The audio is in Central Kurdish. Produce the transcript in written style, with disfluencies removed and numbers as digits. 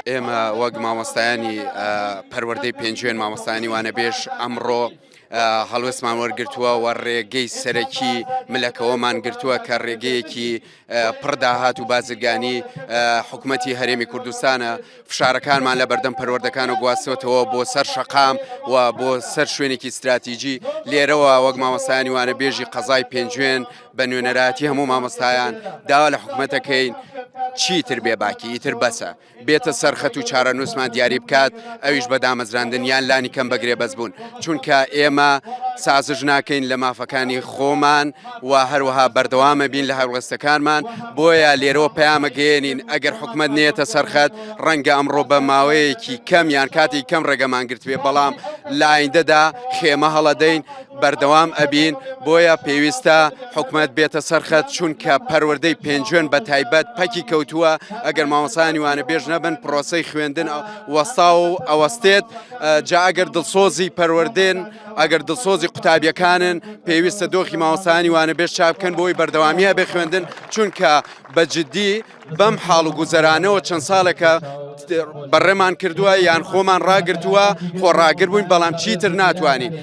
ئێمە وەک مامۆستایانی پەروەردەی پێنجوێن مامۆستایانی وانەبێژ ئەمڕۆ هەڵوێستمان وەرگرتووە و ڕێگەی سەرەکی ملەکەوەمان گرتووە کە ڕێگەیەکی پڕداهات و بازرگانی حکوومەتی هەرێمی کوردستانە. فشارەکانمان لە بەردەم پەروەردەکان و گواستوەتەوە بۆ سەر شەقام و بۆ سەر شوێنێکی استراتیژی. لێرەوە وەک مامۆستایانی وانەبێژی قەزای پێنجوێن بە نوێنەراتی هەموو مامۆستایان داوا لە حکوومەتەکەین چیتر بێ باکی ئیتر بەسە بێتە سەرخەت و چارەنووسمان دیاری بکات، ئەویش بە دامەزراندن یان لانی کەم بەگرێ بەس بوون، چونکە ئێمە سازش ناکەین لە مافەکانی خۆمان و هەروەها بەردەوامە بین لە هەڵوێستەکانمان. بۆیە لێرەوە پەیامە گەێنین ئەگەر حکوومەت نێتە سەرخەت ڕەنگە ئەمڕۆ بە ماوەیەکی کەم یان کاتی کەم ڕێگەمان گرت بێ، بەڵام لە ئایندەدا خێمە هەڵەدەین بەردەوام ئەبین. بۆیە پێویستە حکوومەت بێتە سەرخەت، چونکە پەروەردەی پێنجوێن بە تایبەت پەکی کەوتووە. ئەگەر مامۆستایانی وانەبێژ نەبن پرۆسەی خوێندن وەستا و ئەوەستێت. جا ئەگەر دڵسۆزی پەروەردەن ئەگەر دڵسۆزی قوتابیەکانن پێویستە دۆخی مامۆستایانی وانەبێژ چاپ بکەن بۆی بەردەوامی هەبێ خوێندن، چونکە بەجددی بەم حاڵ و گوزەرانەوە چەند ساڵێکە بەڕێمان کردووە یان خۆمان ڕاگرتووە، خۆ ڕاگر بووین بەڵام چیتر ناتوانین.